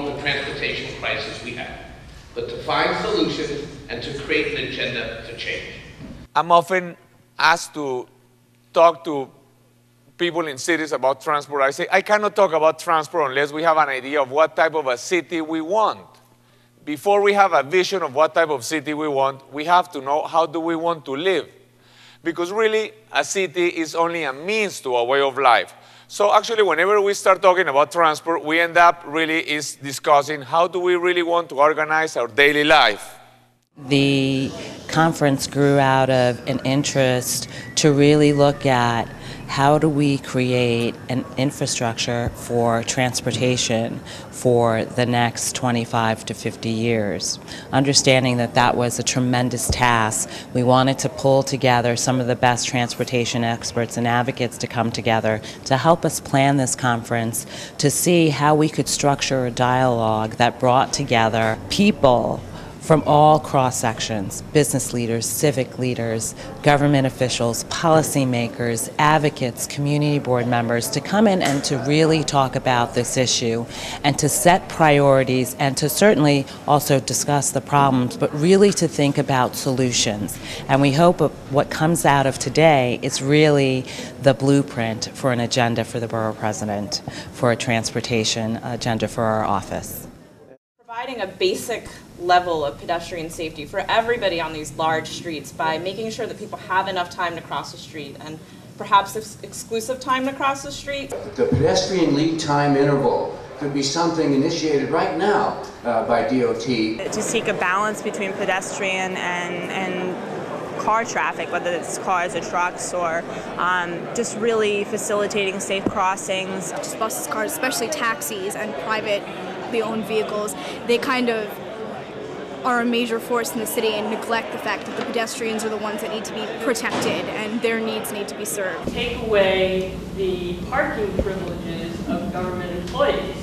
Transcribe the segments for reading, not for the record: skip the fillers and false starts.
solve the transportation crisis we have, but to find solutions and to create an agenda to change. I'm often asked to talk to people in cities about transport. I say, I cannot talk about transport unless we have an idea of what type of a city we want. Before we have a vision of what type of city we want, we have to know how do we want to live. Because really, a city is only a means to a way of life. So actually, whenever we start talking about transport, we end up really discussing how do we really want to organize our daily life. The conference grew out of an interest to really look at how do we create an infrastructure for transportation for the next 25 to 50 years. Understanding that that was a tremendous task, we wanted to pull together some of the best transportation experts and advocates to come together to help us plan this conference, to see how we could structure a dialogue that brought together people from all cross-sections, business leaders, civic leaders, government officials, policymakers, advocates, community board members, to come in and to really talk about this issue and to set priorities and to certainly also discuss the problems, but really to think about solutions. And we hope what comes out of today is really the blueprint for an agenda for the Borough President, for a transportation agenda for our office. Providing a basic level of pedestrian safety for everybody on these large streets by making sure that people have enough time to cross the street and perhaps exclusive time to cross the street. The pedestrian lead time interval could be something initiated right now by DOT. To seek a balance between pedestrian and car traffic, whether it's cars or trucks, or just really facilitating safe crossings. Just buses, cars, especially taxis and privately owned vehicles, they kind of are a major force in the city and neglect the fact that the pedestrians are the ones that need to be protected and their needs need to be served. Take away the parking privileges of government employees.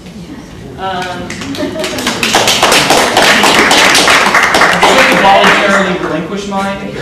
Voluntarily relinquish mine?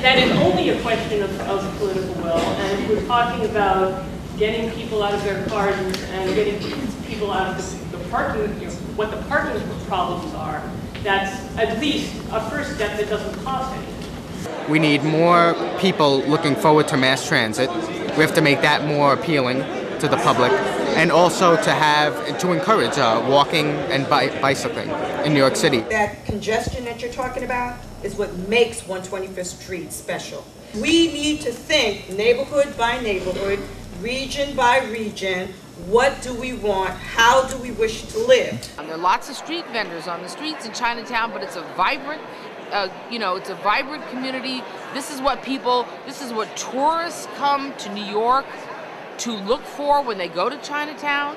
that is only a question of political will, and if we're talking about getting people out of their cars and getting people out of the parking, what the parking problems are, that's at least a first step that doesn't cost anything. We need more people looking forward to mass transit. We have to make that more appealing to the public, and also to encourage walking and bicycling in New York City. That congestion that you're talking about is what makes 125th Street special. We need to think neighborhood by neighborhood, region by region. What do we want? How do we wish to live? There are lots of street vendors on the streets in Chinatown, but it's a vibrant, it's a vibrant community. This is what tourists come to New York to look for when they go to Chinatown.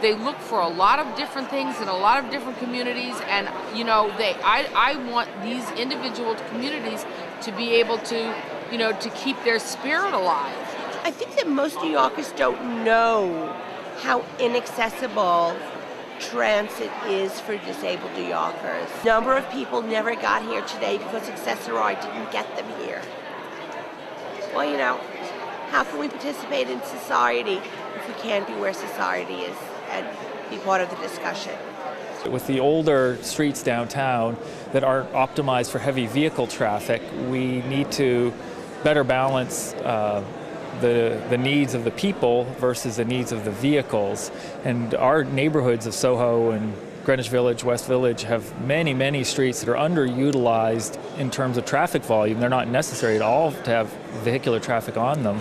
They look for a lot of different things in a lot of different communities, and I want these individual communities to be able to, to keep their spirit alive. I think that most New Yorkers don't know how inaccessible transit is for disabled New Yorkers. A number of people never got here today because Accessori didn't get them here. Well, how can we participate in society if we can't be where society is and be part of the discussion? With the older streets downtown that aren't optimized for heavy vehicle traffic, we need to better balance the needs of the people versus the needs of the vehicles. And our neighborhoods of Soho and Greenwich Village, West Village have many, many streets that are underutilized in terms of traffic volume. They're not necessary at all to have vehicular traffic on them.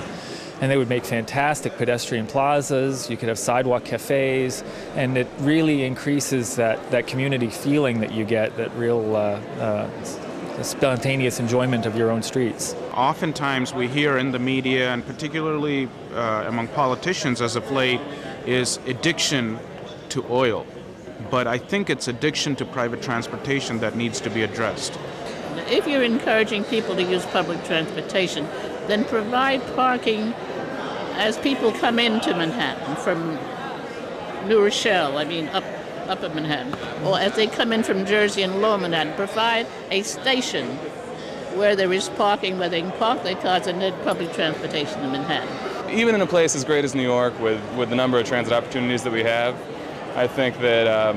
And they would make fantastic pedestrian plazas. You could have sidewalk cafes, and it really increases that community feeling that you get, that real spontaneous enjoyment of your own streets. Oftentimes we hear in the media, and particularly among politicians as of late, is addiction to oil. But I think it's addiction to private transportation that needs to be addressed. If you're encouraging people to use public transportation, then provide parking as people come into Manhattan from New Rochelle, up at Manhattan, or as they come in from Jersey and Lower Manhattan, provide a station where there is parking, where they can park their cars and need public transportation in Manhattan. Even in a place as great as New York, with the number of transit opportunities that we have, I think that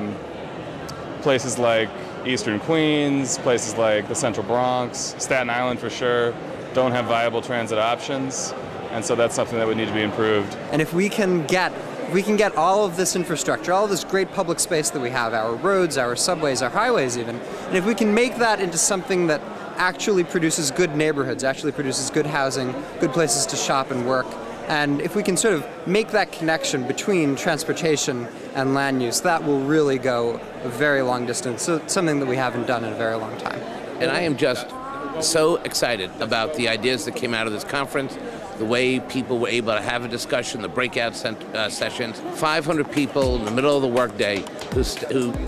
places like Eastern Queens, places like the Central Bronx, Staten Island for sure, don't have viable transit options, and so that's something that would need to be improved. And if we can get all of this infrastructure, all of this great public space that we have, our roads, our subways, our highways even, and if we can make that into something that actually produces good neighborhoods, actually produces good housing, good places to shop and work, and if we can sort of make that connection between transportation and land use, that will really go a very long distance, so something that we haven't done in a very long time. And I am just so excited about the ideas that came out of this conference, the way people were able to have a discussion, the breakout sessions. 500 people in the middle of the workday who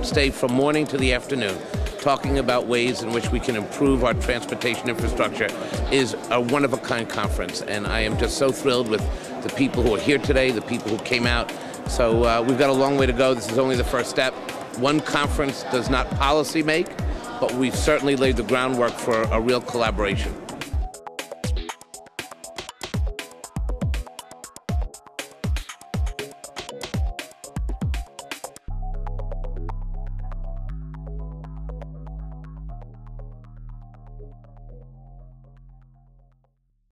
stay from morning to the afternoon talking about ways in which we can improve our transportation infrastructure is a one-of-a-kind conference. And I am just so thrilled with the people who are here today, the people who came out. So we've got a long way to go. This is only the first step. One conference does not policy make, but we've certainly laid the groundwork for a real collaboration.